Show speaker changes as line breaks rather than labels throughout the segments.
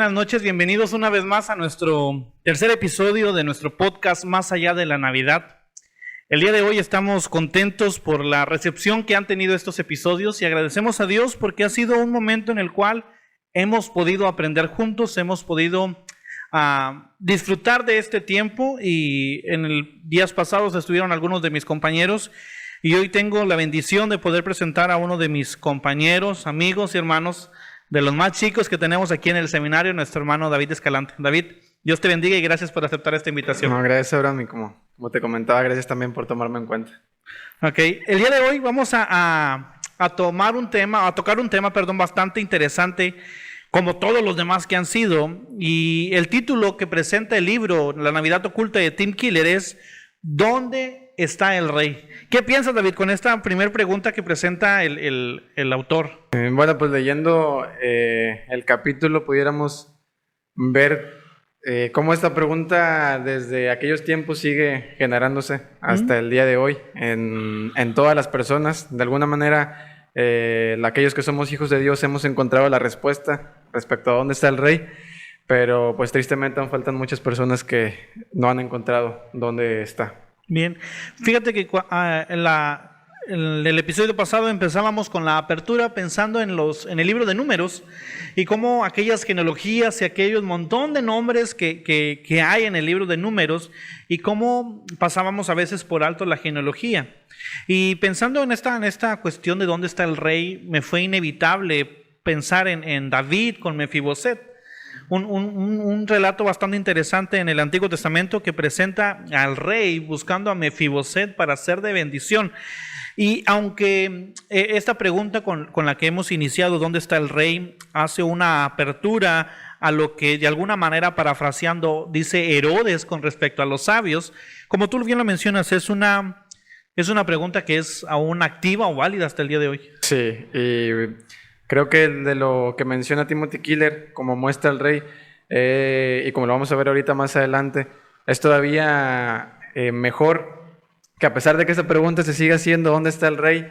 buenas noches, bienvenidos una vez más a nuestro tercer episodio de nuestro podcast Más allá de la Navidad. El día de hoy estamos contentos por la recepción que han tenido estos episodios y agradecemos a Dios porque ha sido un momento en el cual hemos podido aprender juntos, hemos podido disfrutar de este tiempo y en días pasados estuvieron algunos de mis compañeros y hoy tengo la bendición de poder presentar a uno de mis compañeros, amigos y hermanos de los más chicos que tenemos aquí en el seminario, nuestro hermano David Escalante. David, Dios te bendiga y gracias por aceptar esta invitación.
No, gracias, Abraham, y como te comentaba, gracias también por tomarme en cuenta.
Ok, el día de hoy vamos a tocar un tema bastante interesante, como todos los demás que han sido, y el título que presenta el libro La Navidad Oculta de Tim Keller es ¿Dónde está el Rey? ¿Qué piensas, David, con esta primera pregunta que presenta el autor?
Bueno, pues leyendo el capítulo pudiéramos ver cómo esta pregunta desde aquellos tiempos sigue generándose hasta el día de hoy en todas las personas. De alguna manera, aquellos que somos hijos de Dios hemos encontrado la respuesta respecto a dónde está el Rey, pero pues tristemente aún faltan muchas personas que no han encontrado dónde está.
Bien, fíjate que en el episodio pasado empezábamos con la apertura pensando en el libro de Números y cómo aquellas genealogías y aquellos montón de nombres que hay en el libro de Números y cómo pasábamos a veces por alto la genealogía. Y pensando en esta cuestión de dónde está el rey, me fue inevitable pensar en David con Mefiboset. Un relato bastante interesante en el Antiguo Testamento que presenta al rey buscando a Mefiboset para ser de bendición. Y aunque esta pregunta con la que hemos iniciado, ¿dónde está el rey?, hace una apertura a lo que de alguna manera, parafraseando, dice Herodes con respecto a los sabios, como tú bien lo mencionas, es una pregunta que es aún activa o válida hasta el día de hoy.
Sí, y creo que de lo que menciona Timothy Keller, como muestra el rey, y como lo vamos a ver ahorita más adelante, es todavía mejor que a pesar de que esta pregunta se siga haciendo, ¿dónde está el rey?,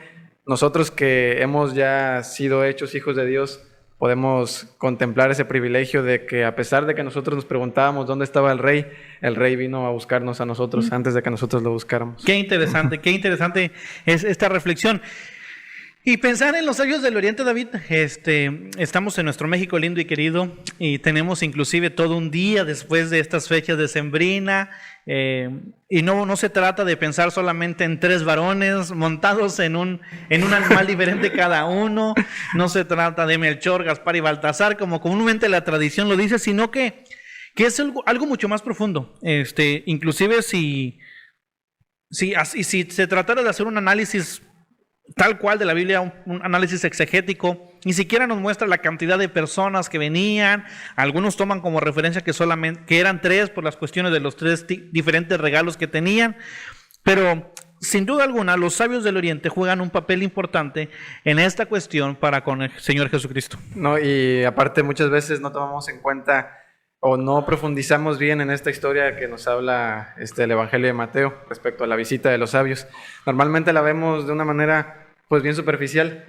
nosotros que hemos ya sido hechos hijos de Dios, podemos contemplar ese privilegio de que a pesar de que nosotros nos preguntábamos dónde estaba el rey vino a buscarnos a nosotros antes de que nosotros lo buscáramos.
Qué interesante es esta reflexión. Y pensar en los sabios del Oriente, David, estamos en nuestro México lindo y querido y tenemos inclusive todo un día después de estas fechas decembrina y no se trata de pensar solamente en tres varones montados en un animal diferente cada uno, no se trata de Melchor, Gaspar y Baltasar como comúnmente la tradición lo dice, sino que es algo mucho más profundo. Inclusive si se tratara de hacer un análisis tal cual de la Biblia, un análisis exegético, ni siquiera nos muestra la cantidad de personas que venían. Algunos toman como referencia que eran tres por las cuestiones de los tres diferentes regalos que tenían, pero sin duda alguna los sabios del Oriente juegan un papel importante en esta cuestión para con el Señor Jesucristo.
No, y aparte muchas veces no tomamos en cuenta o no profundizamos bien en esta historia que nos habla el Evangelio de Mateo respecto a la visita de los sabios. Normalmente la vemos de una manera pues bien superficial.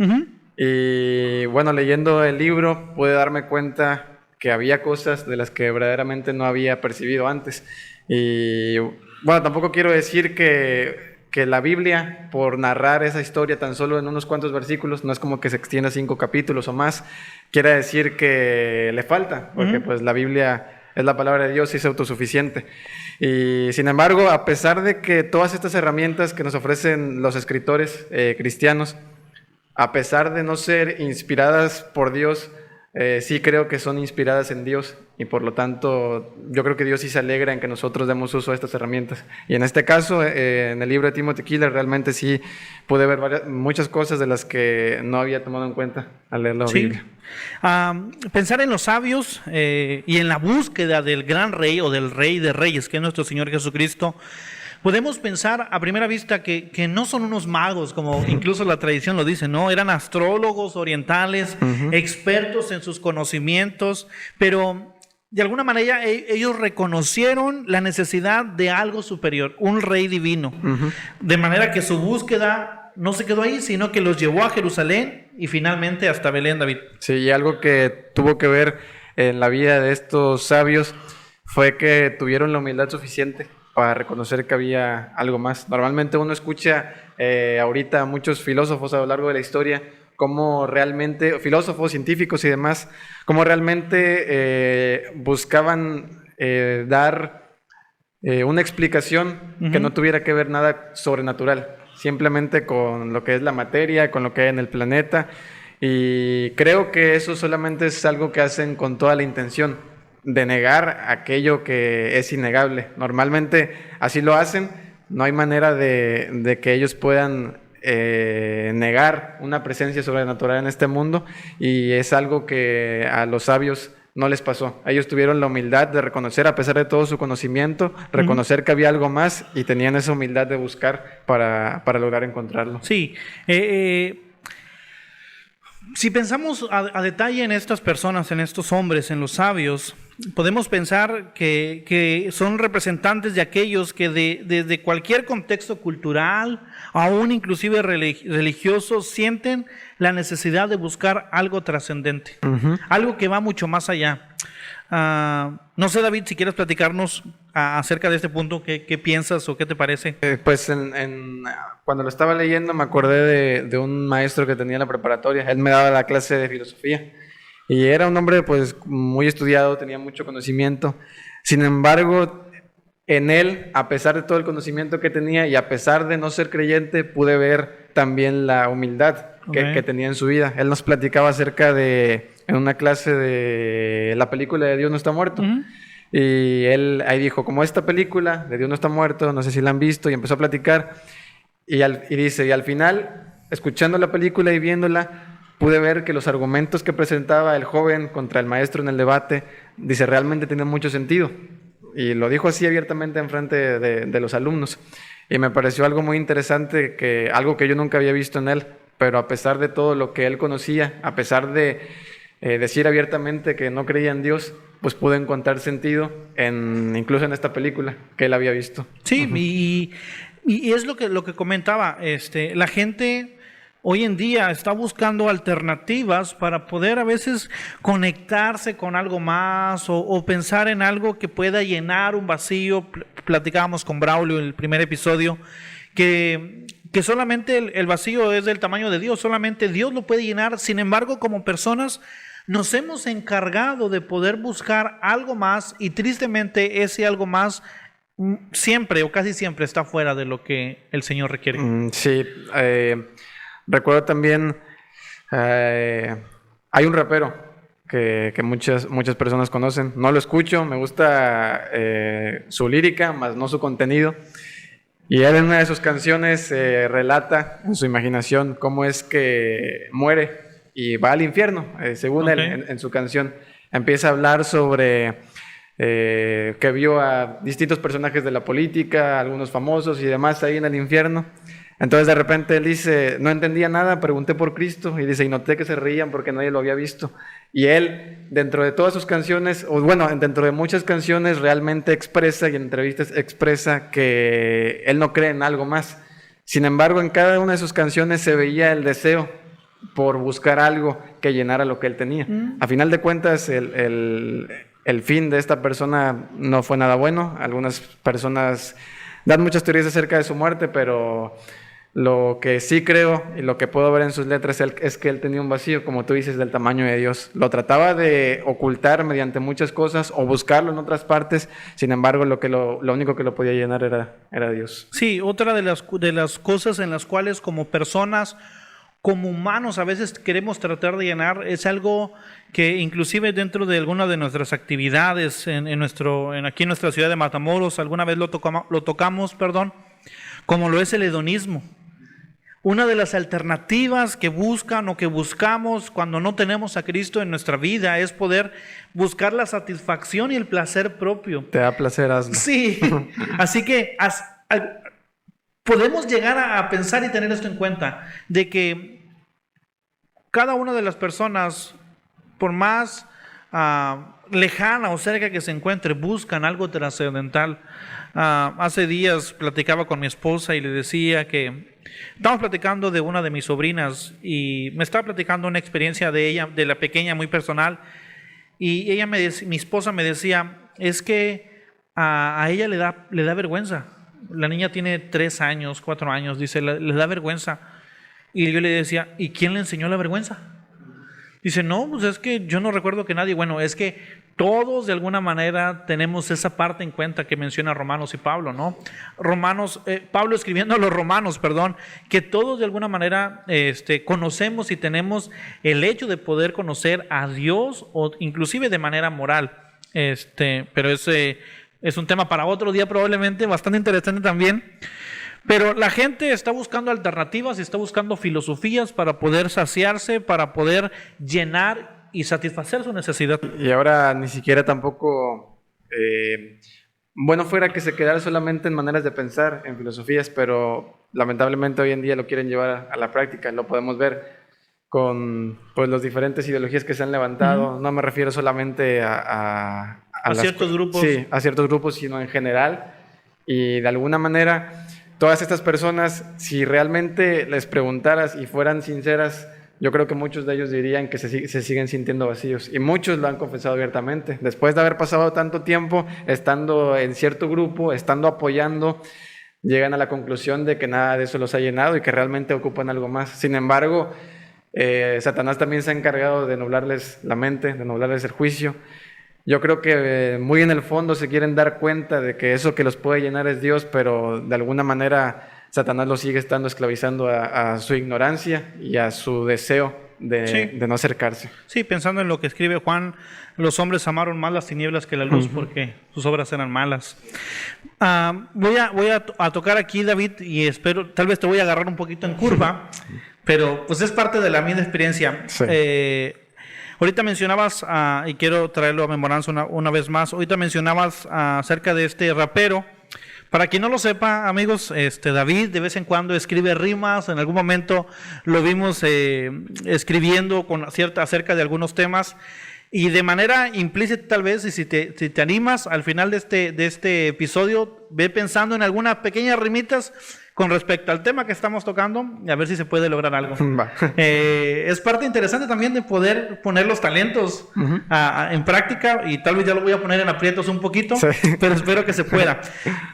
Y bueno, leyendo el libro pude darme cuenta que había cosas de las que verdaderamente no había percibido antes. Y bueno, tampoco quiero decir que la Biblia, por narrar esa historia tan solo en unos cuantos versículos, no es como que se extienda 5 capítulos o más, quiere decir que le falta, porque pues la Biblia es la palabra de Dios y es autosuficiente. Y sin embargo, a pesar de que todas estas herramientas que nos ofrecen los escritores cristianos, a pesar de no ser inspiradas por Dios, sí creo que son inspiradas en Dios y por lo tanto yo creo que Dios sí se alegra en que nosotros demos uso a estas herramientas. Y en este caso, en el libro de Timothy Keller, realmente sí pude ver muchas cosas de las que no había tomado en cuenta al leer la Biblia.
Pensar en los sabios y en la búsqueda del gran rey o del rey de reyes, que es nuestro Señor Jesucristo. Podemos pensar a primera vista que no son unos magos, como incluso la tradición lo dice, ¿no? Eran astrólogos orientales, expertos en sus conocimientos, pero de alguna manera ellos reconocieron la necesidad de algo superior, un rey divino. De manera que su búsqueda no se quedó ahí, sino que los llevó a Jerusalén y finalmente hasta Belén, David.
Sí, y algo que tuvo que ver en la vida de estos sabios fue que tuvieron la humildad suficiente para reconocer que había algo más. Normalmente uno escucha ahorita a muchos filósofos a lo largo de la historia, cómo realmente, filósofos, científicos y demás, cómo realmente buscaban dar una explicación que no tuviera que ver nada sobrenatural, simplemente con lo que es la materia, con lo que hay en el planeta, y creo que eso solamente es algo que hacen con toda la intención de negar aquello que es innegable. Normalmente así lo hacen, no hay manera de que ellos puedan negar una presencia sobrenatural en este mundo, y es algo que a los sabios no les pasó. Ellos tuvieron la humildad de reconocer, a pesar de todo su conocimiento, reconocer que había algo más, y tenían esa humildad de buscar para lograr encontrarlo.
Sí, si pensamos a detalle en estas personas, en estos hombres, en los sabios, podemos pensar que son representantes de aquellos que desde cualquier contexto cultural, aún inclusive religioso, sienten la necesidad de buscar algo trascendente, algo que va mucho más allá. No sé, David, si quieres platicarnos acerca de este punto, ¿qué piensas o qué te parece?
Pues cuando lo estaba leyendo me acordé de un maestro que tenía en la preparatoria. Él me daba la clase de filosofía y era un hombre pues muy estudiado, tenía mucho conocimiento. Sin embargo, en él, a pesar de todo el conocimiento que tenía y a pesar de no ser creyente, pude ver también la humildad que tenía en su vida. Él nos platicaba acerca en una clase de la película de Dios no está muerto. Y él ahí dijo, como esta película de Dios no está muerto, no sé si la han visto, y empezó a platicar. Y dice, y al final, escuchando la película y viéndola, pude ver que los argumentos que presentaba el joven contra el maestro en el debate, dice, realmente tienen mucho sentido. Y lo dijo así abiertamente en frente de los alumnos. Y me pareció algo muy interesante, algo que yo nunca había visto en él, pero a pesar de todo lo que él conocía, a pesar de decir abiertamente que no creía en Dios, pues pude encontrar sentido incluso en esta película que él había visto.
Sí, y es lo que comentaba, la gente hoy en día está buscando alternativas para poder a veces conectarse con algo más o pensar en algo que pueda llenar un vacío. Platicábamos con Braulio en el primer episodio que solamente el vacío es del tamaño de Dios, solamente Dios lo puede llenar. Sin embargo, como personas nos hemos encargado de poder buscar algo más, y tristemente ese algo más siempre o casi siempre está fuera de lo que el Señor requiere.
Sí, recuerdo también, hay un rapero que muchas personas conocen. No lo escucho, me gusta su lírica, más no su contenido. Y él en una de sus canciones relata en su imaginación cómo es que muere y va al infierno, según él en su canción. Empieza a hablar sobre que vio a distintos personajes de la política, algunos famosos y demás ahí en el infierno. Entonces de repente él dice, no entendía nada, pregunté por Cristo, y dice, y noté que se reían porque nadie lo había visto. Y él, dentro de todas sus canciones, o bueno, dentro de muchas canciones, realmente expresa, y en entrevistas expresa que él no cree en algo más. Sin embargo, en cada una de sus canciones se veía el deseo por buscar algo que llenara lo que él tenía. A final de cuentas, el fin de esta persona no fue nada bueno. Algunas personas dan muchas teorías acerca de su muerte, pero lo que sí creo y lo que puedo ver en sus letras es que él tenía un vacío, como tú dices, del tamaño de Dios. Lo trataba de ocultar mediante muchas cosas o buscarlo en otras partes. Sin embargo, lo único que lo podía llenar era Dios.
Sí, otra de las cosas en las cuales como personas, como humanos, a veces queremos tratar de llenar, es algo que inclusive dentro de alguna de nuestras actividades aquí en nuestra ciudad de Matamoros, alguna vez lo tocamos, como lo es el hedonismo. Una de las alternativas que buscan o que buscamos cuando no tenemos a Cristo en nuestra vida es poder buscar la satisfacción y el placer propio.
Te da placer, hazlo.
Sí, así que podemos llegar a pensar y tener esto en cuenta, de que cada una de las personas, por más lejana o cerca que se encuentre, buscan algo trascendental. Hace días platicaba con mi esposa y le decía que estábamos platicando de una de mis sobrinas y me estaba platicando una experiencia de ella, de la pequeña, muy personal, y ella mi esposa me decía, es que a ella le da vergüenza. La niña tiene 3 años, 4 años, dice, le da vergüenza. Y yo le decía, ¿y quién le enseñó la vergüenza? Dice, no, pues es que yo no recuerdo que nadie. Bueno, es que todos de alguna manera tenemos esa parte en cuenta que menciona Romanos y Pablo, ¿no? Pablo escribiendo a los Romanos, que todos de alguna manera conocemos y tenemos el hecho de poder conocer a Dios, o inclusive de manera moral. Pero ese es un tema para otro día probablemente, bastante interesante también. Pero la gente está buscando alternativas y está buscando filosofías para poder saciarse, para poder llenar y satisfacer su necesidad.
Y ahora ni siquiera tampoco, bueno fuera que se quedara solamente en maneras de pensar, en filosofías, pero lamentablemente hoy en día lo quieren llevar a la práctica. Lo podemos ver con pues, las diferentes ideologías que se han levantado. No me refiero solamente a
ciertos grupos.
Sí, a ciertos grupos, sino en general. Y de alguna manera, todas estas personas, si realmente les preguntaras y fueran sinceras, yo creo que muchos de ellos dirían que se siguen sintiendo vacíos. Y muchos lo han confesado abiertamente. Después de haber pasado tanto tiempo estando en cierto grupo, estando apoyando, llegan a la conclusión de que nada de eso los ha llenado y que realmente ocupan algo más. Sin embargo, Satanás también se ha encargado de nublarles la mente, de nublarles el juicio. Yo creo que muy en el fondo se quieren dar cuenta de que eso que los puede llenar es Dios, pero de alguna manera Satanás los sigue estando esclavizando a su ignorancia y a su deseo de no acercarse.
Sí, pensando en lo que escribe Juan, los hombres amaron más las tinieblas que la luz porque sus obras eran malas. Voy a tocar aquí, David, y espero, tal vez te voy a agarrar un poquito en curva, pero pues es parte de la misma experiencia.
Sí.
Ahorita mencionabas, y quiero traerlo a memoranza una vez más, ahorita mencionabas acerca de este rapero. Para quien no lo sepa, amigos, David de vez en cuando escribe rimas, en algún momento lo vimos escribiendo acerca de algunos temas, y de manera implícita tal vez, y si te animas, al final de este episodio, ve pensando en algunas pequeñas rimitas con respecto al tema que estamos tocando, y a ver si se puede lograr algo. Es parte interesante también de poder poner los talentos en práctica, y tal vez ya lo voy a poner en aprietos un poquito, pero espero que se pueda.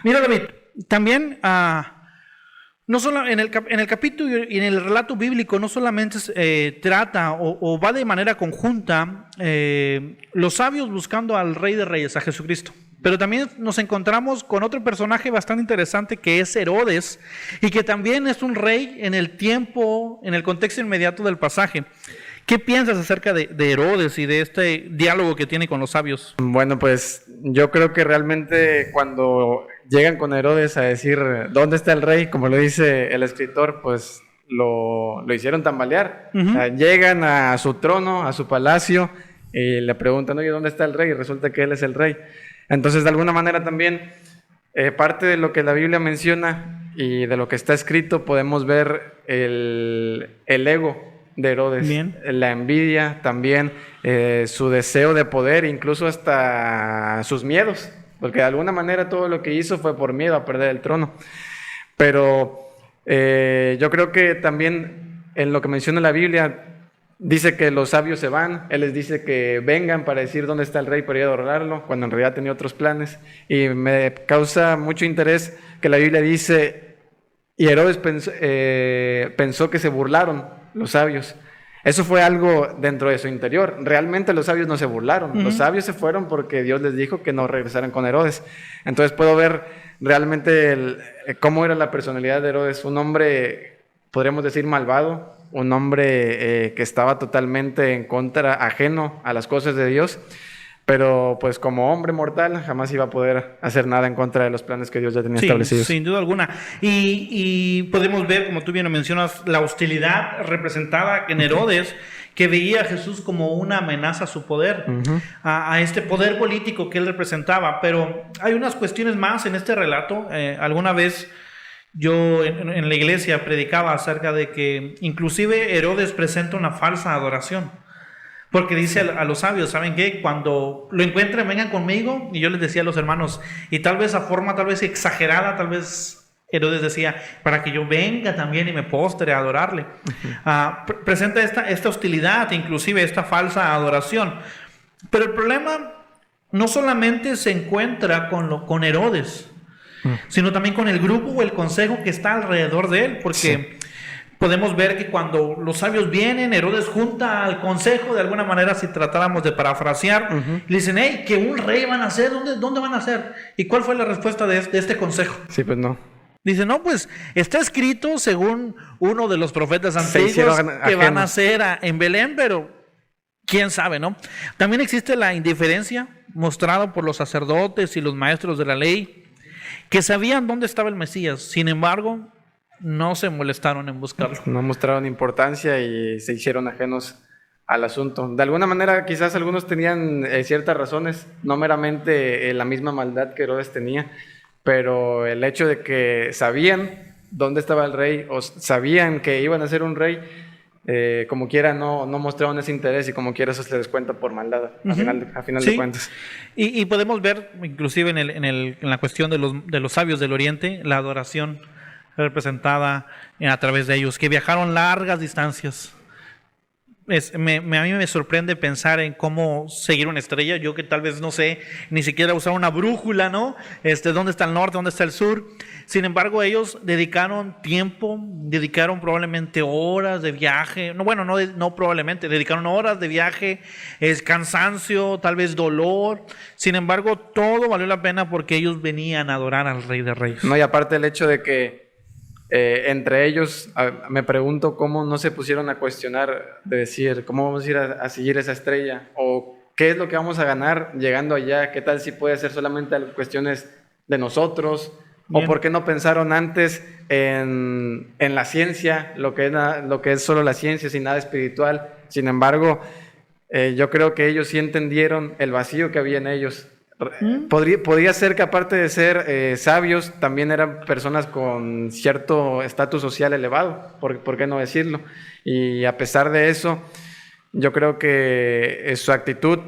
Mira, David, también no solo en el capítulo y en el relato bíblico no solamente trata o va de manera conjunta los sabios buscando al Rey de Reyes, a Jesucristo. Pero también nos encontramos con otro personaje bastante interesante que es Herodes, y que también es un rey en el tiempo, en el contexto inmediato del pasaje. ¿Qué piensas acerca de Herodes y de este diálogo que tiene con los sabios?
Bueno, pues yo creo que realmente cuando llegan con Herodes a decir ¿dónde está el rey?, como lo dice el escritor, pues lo hicieron tambalear. O sea, llegan a su trono, a su palacio, y le preguntan, oye, ¿dónde está el rey? Y resulta que él es el rey. Entonces, de alguna manera también, parte de lo que la Biblia menciona y de lo que está escrito, podemos ver el ego de Herodes. Bien. La envidia también, su deseo de poder, incluso hasta sus miedos, porque de alguna manera todo lo que hizo fue por miedo a perder el trono. Pero yo creo que también en lo que menciona la Biblia, dice que los sabios se van, él les dice que vengan para decir dónde está el rey para ir a adorarlo, cuando en realidad tenía otros planes. Y me causa mucho interés que la Biblia dice, y Herodes pensó que se burlaron los sabios. Eso fue algo dentro de su interior. Realmente los sabios no se burlaron. Los sabios se fueron porque Dios les dijo que no regresaran con Herodes. Entonces puedo ver realmente cómo era la personalidad de Herodes. Un hombre, podríamos decir, malvado. Un hombre que estaba totalmente en contra, ajeno a las cosas de Dios. Pero pues como hombre mortal jamás iba a poder hacer nada en contra de los planes que Dios ya tenía establecidos.
Sin duda alguna. Y podemos ver, como tú bien lo mencionas, la hostilidad representada en Herodes, que veía a Jesús como una amenaza a su poder, a este poder político que él representaba. Pero hay unas cuestiones más en este relato. Alguna vez yo en la iglesia predicaba acerca de que inclusive Herodes presenta una falsa adoración. Porque dice a los sabios, ¿saben qué? Cuando lo encuentren, vengan conmigo. Y yo les decía a los hermanos, y tal vez a forma tal vez exagerada, tal vez Herodes decía, para que yo venga también y me postre a adorarle. Presenta esta hostilidad, inclusive esta falsa adoración. Pero el problema no solamente se encuentra con Herodes, sino también con el grupo o el consejo que está alrededor de él, porque podemos ver que cuando los sabios vienen, Herodes junta al consejo, de alguna manera, si tratáramos de parafrasear, le dicen, hey, que un rey van a hacer, ¿dónde van a hacer? ¿Y cuál fue la respuesta de este consejo?
Sí, pues no.
Dice, no, pues está escrito según uno de los profetas antiguos que van a hacer en Belén, pero quién sabe, ¿no? También existe la indiferencia mostrada por los sacerdotes y los maestros de la ley, que sabían dónde estaba el Mesías, sin embargo, no se molestaron en buscarlo.
No mostraron importancia y se hicieron ajenos al asunto. De alguna manera, quizás algunos tenían ciertas razones, no meramente la misma maldad que Herodes tenía, pero el hecho de que sabían dónde estaba el rey, o sabían que iban a ser un rey, como quiera no mostraron ese interés, y como quiera eso se les cuenta por maldad, a final de cuentas.
Y podemos ver, inclusive en la cuestión de los sabios del Oriente, la adoración representada a través de ellos, que viajaron largas distancias. A mí me sorprende pensar en cómo seguir una estrella. Yo que tal vez no sé ni siquiera usar una brújula, ¿no? ¿Dónde está el norte? ¿Dónde está el sur? Sin embargo, ellos dedicaron tiempo, dedicaron probablemente horas de viaje. No probablemente, dedicaron horas de viaje, cansancio, tal vez dolor. Sin embargo, todo valió la pena porque ellos venían a adorar al Rey de Reyes.
No, y aparte el hecho de que entre ellos, me pregunto cómo no se pusieron a cuestionar, de decir, ¿cómo vamos a ir a seguir esa estrella? ¿O qué es lo que vamos a ganar llegando allá? ¿Qué tal si puede ser solamente cuestiones de nosotros? Bien. ¿O por qué no pensaron antes en la ciencia, lo que es solo la ciencia, sin nada espiritual? Sin embargo, yo creo que ellos sí entendieron el vacío que había en ellos. Podría ser que aparte de ser sabios, también eran personas con cierto estatus social elevado, ¿por qué no decirlo? Y a pesar de eso, yo creo que su actitud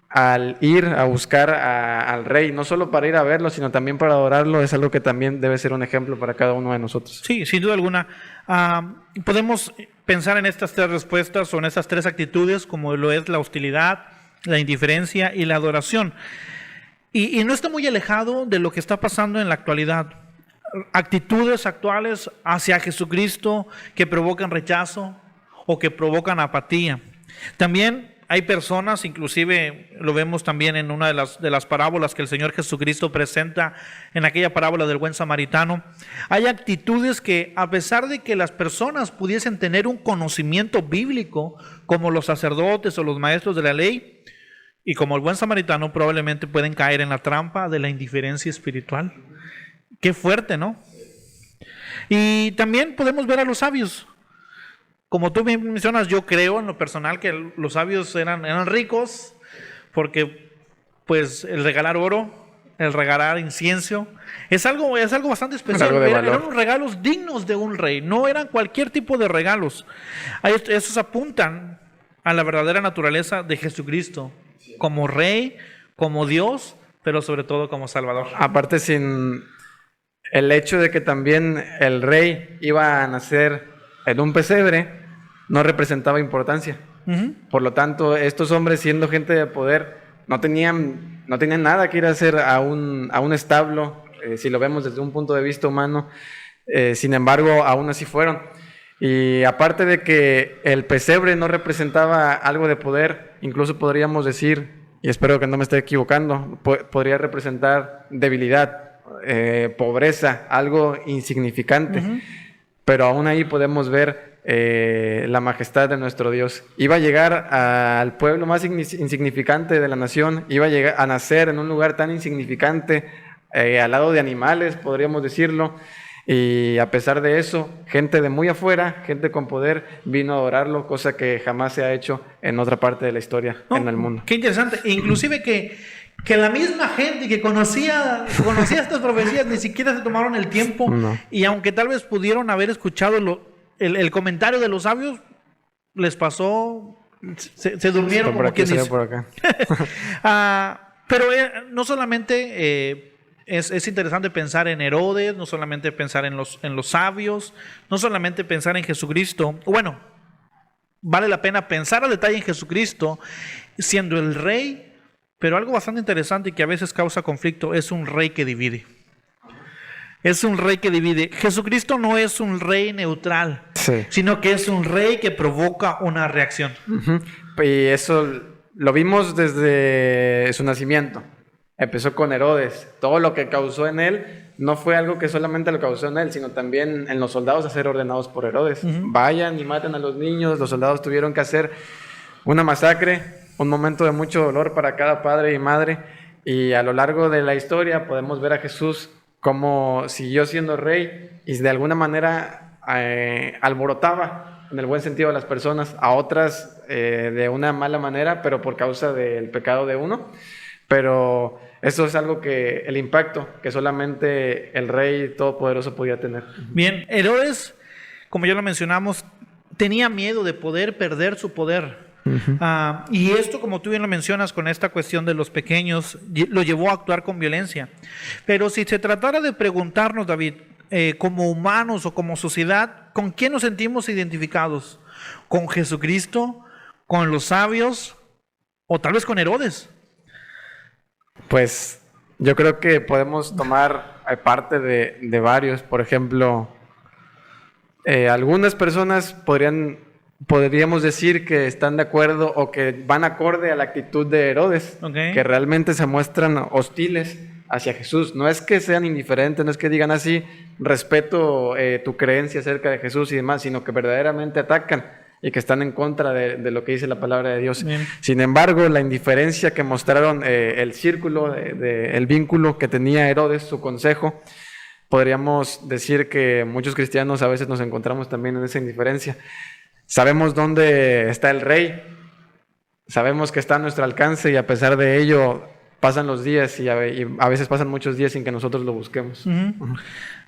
al ir a buscar al rey, no solo para ir a verlo, sino también para adorarlo, es algo que también debe ser un ejemplo para cada uno de nosotros.
Sí, sin duda alguna. Podemos pensar en estas tres respuestas o en estas tres actitudes, como lo es la hostilidad, la indiferencia y la adoración. Y no está muy alejado de lo que está pasando en la actualidad. Actitudes actuales hacia Jesucristo que provocan rechazo o que provocan apatía. También hay personas, inclusive lo vemos también en una de las parábolas que el Señor Jesucristo presenta, en aquella parábola del buen samaritano. Hay actitudes que, a pesar de que las personas pudiesen tener un conocimiento bíblico, como los sacerdotes o los maestros de la ley, y como el buen samaritano, probablemente pueden caer en la trampa de la indiferencia espiritual. Qué fuerte, ¿no? Y también podemos ver a los sabios. Como tú mencionas, yo creo en lo personal que los sabios eran ricos, porque pues el regalar oro, el regalar incienso, es algo bastante especial. Eran unos regalos dignos de un rey, no eran cualquier tipo de regalos. Esos apuntan a la verdadera naturaleza de Jesucristo, como Rey, como Dios, pero sobre todo como Salvador.
Aparte, sin el hecho de que también el rey iba a nacer en un pesebre, no representaba importancia. Por lo tanto, estos hombres, siendo gente de poder, no tenían nada que ir a hacer a un establo, si lo vemos desde un punto de vista humano. Sin embargo, aún así fueron. Y aparte de que el pesebre no representaba algo de poder, incluso podríamos decir, y espero que no me esté equivocando, podría representar debilidad, pobreza, algo insignificante. Pero aún ahí podemos ver la majestad de nuestro Dios. Iba a llegar al pueblo más insignificante de la nación, iba a llegar a nacer en un lugar tan insignificante, al lado de animales, podríamos decirlo. Y a pesar de eso, gente de muy afuera, gente con poder, vino a adorarlo, cosa que jamás se ha hecho en otra parte de la historia, en el mundo.
Qué interesante. Inclusive que la misma gente que conocía estas profecías ni siquiera se tomaron el tiempo. No. Y aunque tal vez pudieron haber escuchado el comentario de los sabios, les pasó, se durmieron como quien dice.
Por acá.
Pero no solamente... Es interesante pensar en Herodes, no solamente pensar en los sabios, no solamente pensar en Jesucristo. Bueno, vale la pena pensar al detalle en Jesucristo, siendo el Rey pero algo bastante interesante y que a veces causa conflicto, es un rey que divide. Es un rey que divide. Jesucristo no es un rey neutral,
Sí.
sino que es un rey que provoca una reacción.
Ujú. Y eso lo vimos desde su nacimiento. Empezó con Herodes. Todo lo que causó en él no fue algo que solamente lo causó en él, sino también en los soldados a ser ordenados por Herodes. Vayan y maten a los niños. Los soldados tuvieron que hacer una masacre, un momento de mucho dolor para cada padre y madre. Y a lo largo de la historia podemos ver a Jesús cómo siguió siendo rey y de alguna manera alborotaba, en el buen sentido, a las personas, a otras de una mala manera, pero por causa del pecado de uno. Pero eso es algo que, el impacto que solamente el Rey Todopoderoso podía tener.
Bien, Herodes, como ya lo mencionamos, tenía miedo de poder perder su poder. Y esto, como tú bien lo mencionas, con esta cuestión de los pequeños, lo llevó a actuar con violencia. Pero si se tratara de preguntarnos, David, como humanos o como sociedad, ¿con quién nos sentimos identificados? ¿Con Jesucristo? ¿Con los sabios? ¿O tal vez con Herodes?
Pues yo creo que podemos tomar parte de varios. Por ejemplo, algunas personas podríamos decir que están de acuerdo o que van acorde a la actitud de Herodes,
Okay.
que realmente se muestran hostiles hacia Jesús. No es que sean indiferentes, no es que digan así, respeto tu creencia acerca de Jesús y demás, sino que verdaderamente atacan y que están en contra de lo que dice la palabra de Dios.
Bien.
Sin embargo, la indiferencia que mostraron, el círculo, el vínculo que tenía Herodes, su consejo, podríamos decir que muchos cristianos a veces nos encontramos también en esa indiferencia. Sabemos dónde está el rey, sabemos que está a nuestro alcance y a pesar de ello pasan los días y a veces pasan muchos días sin que nosotros lo busquemos.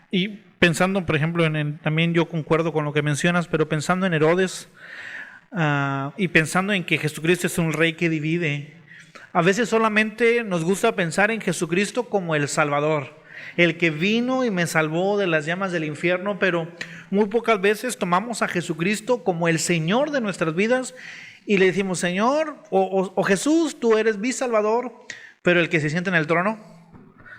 Y pensando, por ejemplo, también yo concuerdo con lo que mencionas, pero pensando en Herodes y pensando en que Jesucristo es un rey que divide, a veces solamente nos gusta pensar en Jesucristo como el Salvador, el que vino y me salvó de las llamas del infierno, pero muy pocas veces tomamos a Jesucristo como el Señor de nuestras vidas y le decimos, Señor, o Jesús, tú eres mi Salvador, pero el que se sienta en el trono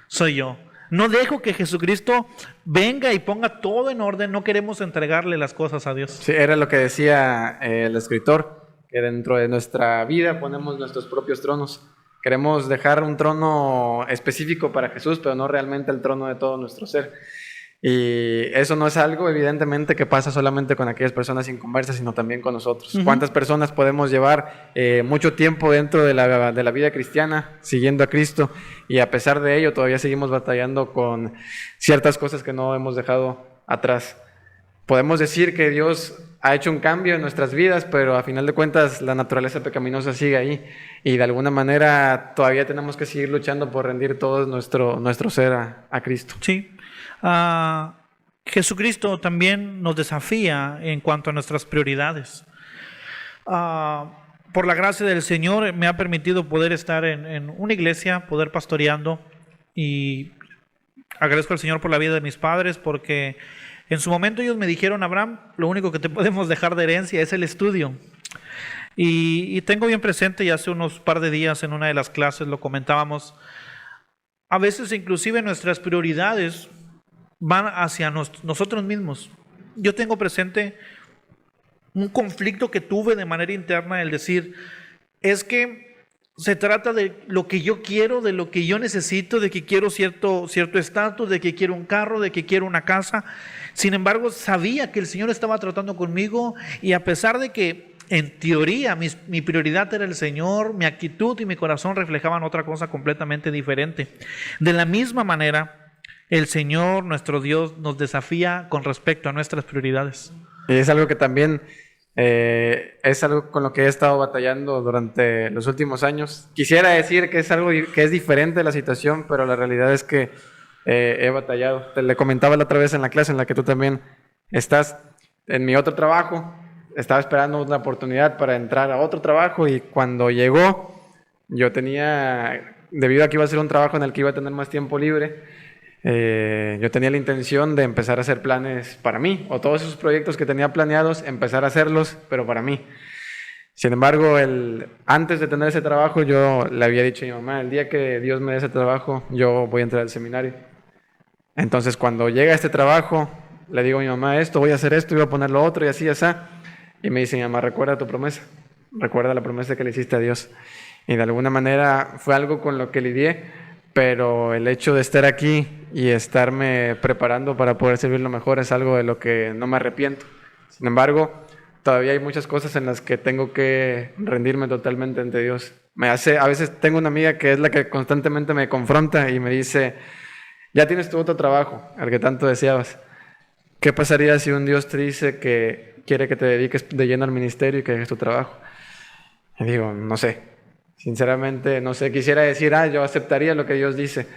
soy yo. No dejo que Jesucristo venga y ponga todo en orden, no queremos entregarle las cosas a Dios.
Sí, era lo que decía el escritor, que dentro de nuestra vida ponemos nuestros propios tronos. Queremos dejar un trono específico para Jesús, pero no realmente el trono de todo nuestro ser. Y eso no es algo, evidentemente, que pasa solamente con aquellas personas inconversas, sino también con nosotros. ¿Cuántas personas podemos llevar mucho tiempo dentro de la vida cristiana, siguiendo a Cristo, y a pesar de ello todavía seguimos batallando con ciertas cosas que no hemos dejado atrás? Podemos decir que Dios ha hecho un cambio en nuestras vidas, pero a final de cuentas la naturaleza pecaminosa sigue ahí y de alguna manera todavía tenemos que seguir luchando por rendir todo nuestro ser a Cristo.
Sí. Jesucristo también nos desafía en cuanto a nuestras prioridades. Por la gracia del Señor me ha permitido poder estar en una iglesia, poder pastoreando, y agradezco al Señor por la vida de mis padres, porque en su momento ellos me dijeron, Abraham, lo único que te podemos dejar de herencia es el estudio. Y tengo bien presente, y hace unos par de días en una de las clases lo comentábamos, a veces inclusive nuestras prioridades van hacia nosotros mismos. Yo tengo presente un conflicto que tuve de manera interna, el decir, es que se trata de lo que yo quiero, de lo que yo necesito, de que quiero cierto estatus, de que quiero un carro, de que quiero una casa. Sin embargo, sabía que el Señor estaba tratando conmigo, y a pesar de que en teoría mi prioridad era el Señor, mi actitud y mi corazón reflejaban otra cosa completamente diferente. De la misma manera, el Señor, nuestro Dios, nos desafía con respecto a nuestras prioridades.
Y es algo que también es algo con lo que he estado batallando durante los últimos años. Quisiera decir que es algo que es diferente de la situación, pero la realidad es que he batallado. Te le comentaba la otra vez en la clase en la que tú también estás. En mi otro trabajo, estaba esperando una oportunidad para entrar a otro trabajo, y cuando llegó, yo tenía, debido a que iba a ser un trabajo en el que iba a tener más tiempo libre, yo tenía la intención de empezar a hacer planes para mí, o todos esos proyectos que tenía planeados, empezar a hacerlos, pero para mí. Sin embargo, antes de tener ese trabajo, yo le había dicho a mi mamá, el día que Dios me dé ese trabajo, yo voy a entrar al seminario. Entonces, cuando llega este trabajo, le digo a mi mamá esto, voy a hacer esto, voy a poner lo otro y así, así. Y me dice mi mamá, recuerda tu promesa, recuerda la promesa que le hiciste a Dios. Y de alguna manera fue algo con lo que lidié, pero el hecho de estar aquí y estarme preparando para poder servirlo mejor es algo de lo que no me arrepiento. Sin embargo, todavía hay muchas cosas en las que tengo que rendirme totalmente ante Dios. A veces tengo una amiga que es la que constantemente me confronta y me dice, ya tienes tu otro trabajo, al que tanto deseabas. ¿Qué pasaría si un Dios te dice que quiere que te dediques de lleno al ministerio y que dejes tu trabajo? Y digo, no sé, sinceramente no sé, quisiera decir, yo aceptaría lo que Dios dice,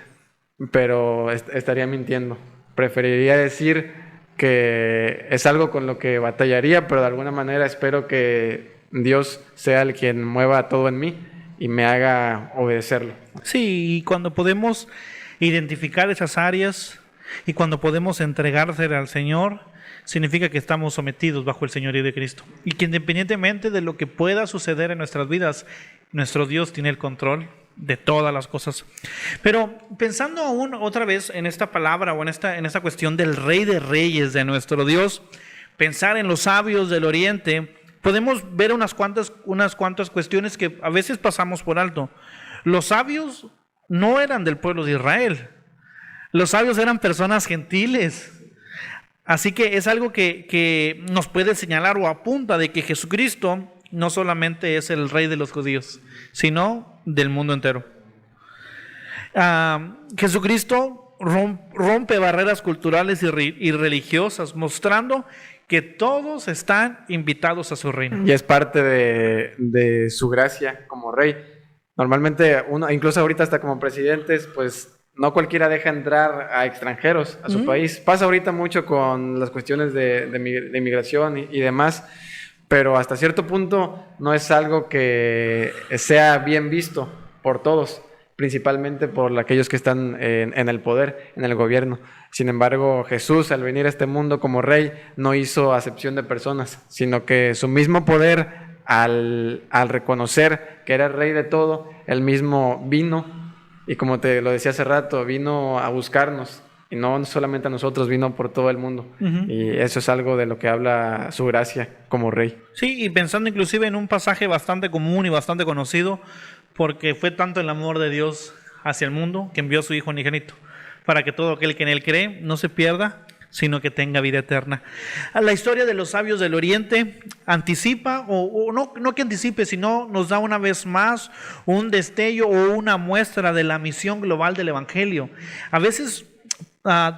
pero estaría mintiendo. Preferiría decir que es algo con lo que batallaría, pero de alguna manera espero que Dios sea el quien mueva todo en mí y me haga obedecerlo.
Sí, y cuando podemos identificar esas áreas y cuando podemos entregársela al Señor, significa que estamos sometidos bajo el señorío de Cristo. Y que independientemente de lo que pueda suceder en nuestras vidas, nuestro Dios tiene el control de todas las cosas. Pero pensando aún otra vez en esta palabra o en esta cuestión del Rey de Reyes, de nuestro Dios, pensar en los sabios del Oriente, podemos ver unas cuantas cuestiones que a veces pasamos por alto. Los sabios no eran del pueblo de Israel. Los sabios eran personas gentiles. Así que es algo que nos puede señalar o apunta de que Jesucristo no solamente es el Rey de los judíos, sino del mundo entero. Jesucristo rompe barreras culturales y religiosas, mostrando que todos están invitados a su reino.
Y es parte de su gracia como rey. Normalmente, incluso ahorita hasta como presidentes, pues no cualquiera deja entrar a extranjeros a su país. Pasa ahorita mucho con las cuestiones de inmigración y demás, pero hasta cierto punto no es algo que sea bien visto por todos, principalmente por aquellos que están en el poder, en el gobierno. Sin embargo, Jesús, al venir a este mundo como rey, no hizo acepción de personas, sino que su mismo poder, al reconocer que era el rey de todo, él mismo vino. Y como te lo decía hace rato, vino a buscarnos, y no solamente a nosotros, vino por todo el mundo. Y eso es algo de lo que habla su gracia como rey.
Sí, y pensando inclusive en un pasaje bastante común y bastante conocido, porque fue tanto el amor de Dios hacia el mundo, que envió a su Hijo unigénito, para que todo aquel que en Él cree no se pierda, sino que tenga vida eterna. La historia de los sabios del Oriente anticipa, o no que anticipe, sino nos da una vez más un destello o una muestra de la misión global del Evangelio. A veces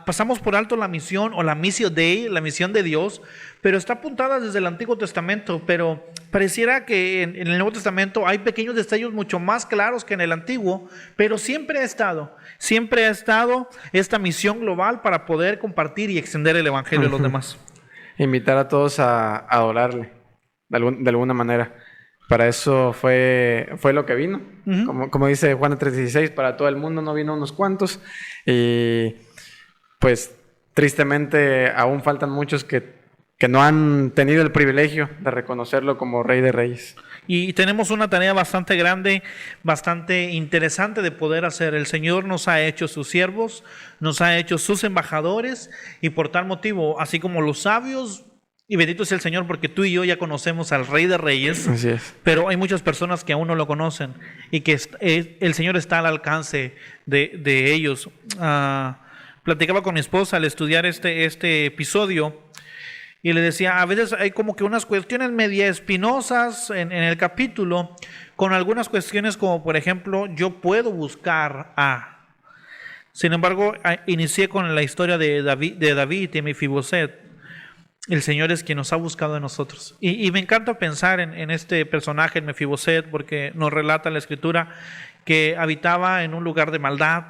pasamos por alto la misión o la missio Dei, la misión de Dios, pero está apuntada desde el Antiguo Testamento, pero pareciera que en el Nuevo Testamento hay pequeños destellos mucho más claros que en el Antiguo, pero siempre ha estado esta misión global para poder compartir y extender el Evangelio a los demás.
Invitar a todos a adorarle, de alguna manera. Para eso fue lo que vino. Como dice Juan 3:16, para todo el mundo, no vino unos cuantos. Y pues tristemente aún faltan muchos que no han tenido el privilegio de reconocerlo como Rey de Reyes.
Y tenemos una tarea bastante grande, bastante interesante de poder hacer. El Señor nos ha hecho sus siervos, nos ha hecho sus embajadores, y por tal motivo, así como los sabios, y bendito sea el Señor porque tú y yo ya conocemos al Rey de Reyes,
así es.
Pero hay muchas personas que aún no lo conocen y que el Señor está al alcance de ellos. Platicaba con mi esposa al estudiar este episodio, y le decía, a veces hay como que unas cuestiones media espinosas en el capítulo, con algunas cuestiones como por ejemplo, yo puedo buscar a. Sin embargo, inicié con la historia de David y Mefiboset. El Señor es quien nos ha buscado a nosotros. Y me encanta pensar en este personaje, en Mefiboset, porque nos relata la Escritura que habitaba en un lugar de maldad.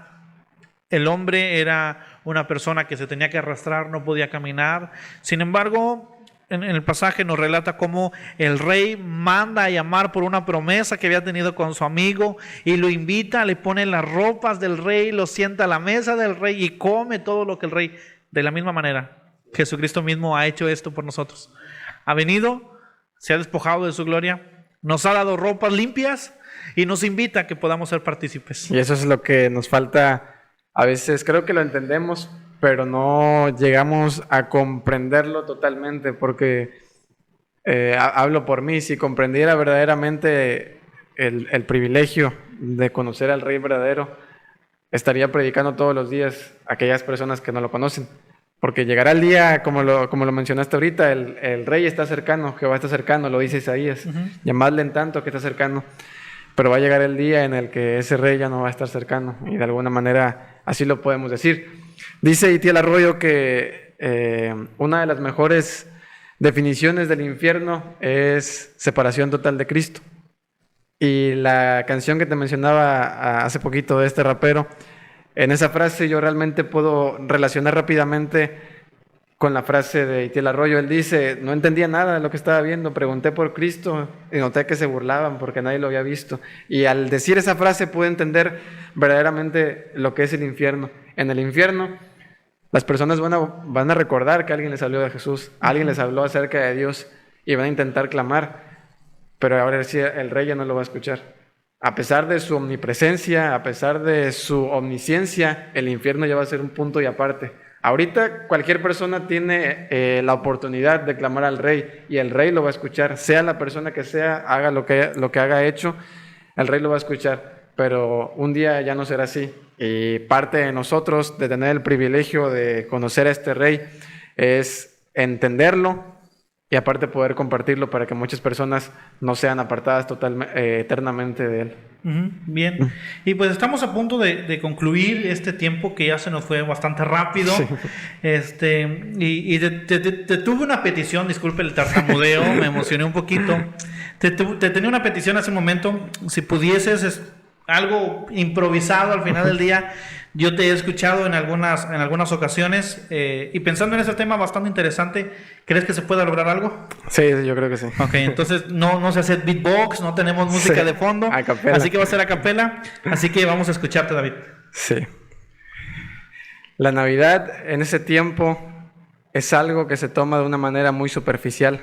El hombre era una persona que se tenía que arrastrar, no podía caminar. Sin embargo, en el pasaje nos relata cómo el rey manda a llamar por una promesa que había tenido con su amigo y lo invita, le pone las ropas del rey, lo sienta a la mesa del rey y come todo lo que el rey. De la misma manera, Jesucristo mismo ha hecho esto por nosotros. Ha venido, se ha despojado de su gloria, nos ha dado ropas limpias y nos invita a que podamos ser partícipes.
Y eso es lo que nos falta. A veces creo que lo entendemos, pero no llegamos a comprenderlo totalmente, porque hablo por mí, si comprendiera verdaderamente el privilegio de conocer al Rey verdadero, estaría predicando todos los días a aquellas personas que no lo conocen. Porque llegará el día, como lo mencionaste ahorita, el Rey está cercano, Jehová está cercano, lo dice Isaías. Llamadle en tanto que está cercano. Pero va a llegar el día en el que ese Rey ya no va a estar cercano, y de alguna manera así lo podemos decir. Dice Itiel Arroyo que una de las mejores definiciones del infierno es separación total de Cristo. Y la canción que te mencionaba hace poquito de este rapero, en esa frase yo realmente puedo relacionar rápidamente con la frase de Itiel Arroyo. Él dice: no entendía nada de lo que estaba viendo, pregunté por Cristo y noté que se burlaban porque nadie lo había visto. Y al decir esa frase pude entender verdaderamente lo que es el infierno. En el infierno las personas van a recordar que alguien les habló de Jesús, alguien les habló acerca de Dios, y van a intentar clamar, pero ahora sí el Rey ya no lo va a escuchar. A pesar de su omnipresencia, a pesar de su omnisciencia, el infierno ya va a ser un punto y aparte. Ahorita cualquier persona tiene la oportunidad de clamar al Rey, y el Rey lo va a escuchar, sea la persona que sea, haga lo que haga hecho, el Rey lo va a escuchar. Pero un día ya no será así, y parte de nosotros de tener el privilegio de conocer a este Rey es entenderlo y aparte poder compartirlo para que muchas personas no sean apartadas eternamente de él.
Bien, y pues estamos a punto de concluir este tiempo que ya se nos fue bastante rápido. Sí. Te tuve una petición, disculpe el tartamudeo, me emocioné un poquito. Te tenía una petición hace un momento, si pudieses algo improvisado al final del día. Yo te he escuchado en algunas ocasiones, y pensando en ese tema bastante interesante, ¿crees que se pueda lograr algo?
Sí, yo creo que sí.
Ok, entonces no se hace beatbox, no tenemos música de fondo, así que va a ser a capela, así que vamos a escucharte, David.
Sí. La Navidad en ese tiempo es algo que se toma de una manera muy superficial.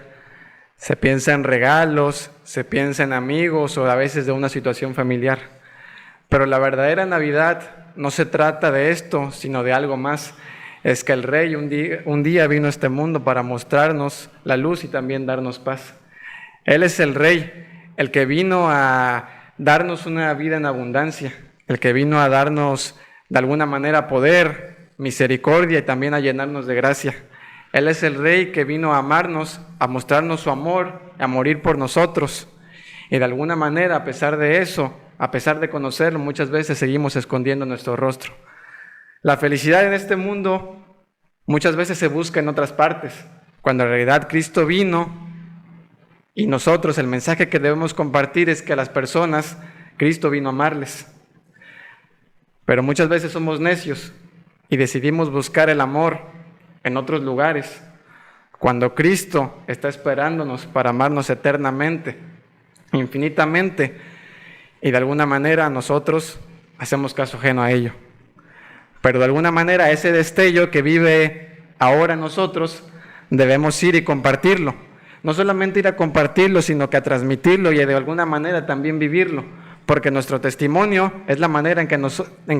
Se piensa en regalos, se piensa en amigos o a veces de una situación familiar. Pero la verdadera Navidad no se trata de esto, sino de algo más. Es que el Rey un día vino a este mundo para mostrarnos la luz y también darnos paz. Él es el Rey, el que vino a darnos una vida en abundancia, el que vino a darnos de alguna manera poder, misericordia y también a llenarnos de gracia. Él es el Rey que vino a amarnos, a mostrarnos su amor, a morir por nosotros. Y de alguna manera, a pesar de eso, a pesar de conocerlo, muchas veces seguimos escondiendo nuestro rostro. La felicidad en este mundo muchas veces se busca en otras partes, cuando en realidad Cristo vino y nosotros el mensaje que debemos compartir es que a las personas Cristo vino a amarles. Pero muchas veces somos necios y decidimos buscar el amor en otros lugares, cuando Cristo está esperándonos para amarnos eternamente, infinitamente. Y de alguna manera nosotros hacemos caso ajeno a ello. Pero de alguna manera ese destello que vive ahora nosotros debemos ir y compartirlo. No solamente ir a compartirlo, sino que a transmitirlo y de alguna manera también vivirlo. Porque nuestro testimonio es la manera en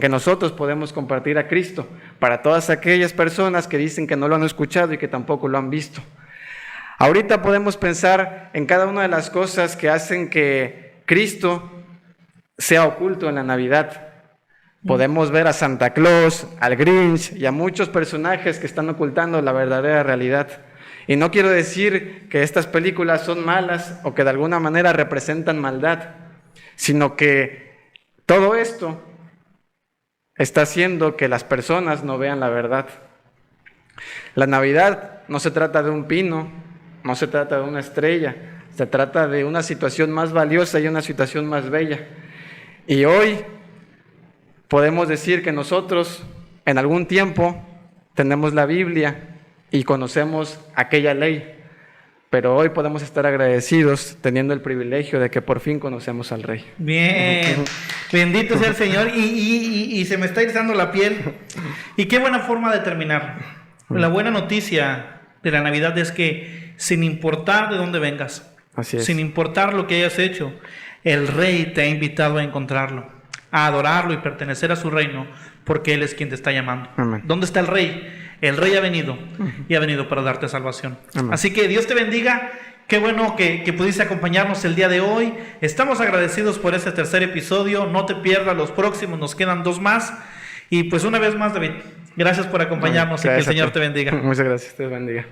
que nosotros podemos compartir a Cristo para todas aquellas personas que dicen que no lo han escuchado y que tampoco lo han visto. Ahorita podemos pensar en cada una de las cosas que hacen que Cristo sea oculto en la Navidad. Podemos ver a Santa Claus, al Grinch y a muchos personajes que están ocultando la verdadera realidad. Y no quiero decir que estas películas son malas o que de alguna manera representan maldad, sino que todo esto está haciendo que las personas no vean la verdad. La Navidad no se trata de un pino, no se trata de una estrella, se trata de una situación más valiosa y una situación más bella. Y hoy podemos decir que nosotros en algún tiempo tenemos la Biblia y conocemos aquella ley, pero hoy podemos estar agradecidos teniendo el privilegio de que por fin conocemos al Rey.
Bien, bendito sea el Señor, y se me está erizando la piel. Y qué buena forma de terminar. La buena noticia de la Navidad es que sin importar de dónde vengas,
Así es.
Sin importar lo que hayas hecho, el Rey te ha invitado a encontrarlo, a adorarlo y pertenecer a su reino, porque Él es quien te está llamando.
Amén.
¿Dónde está el Rey? El Rey ha venido y ha venido para darte salvación.
Amén.
Así que Dios te bendiga. Qué bueno que pudiste acompañarnos el día de hoy. Estamos agradecidos por este tercer episodio. No te pierdas los próximos, nos quedan 2 más. Y pues una vez más, David, gracias por acompañarnos y que el Señor te bendiga.
Muchas gracias, te bendiga.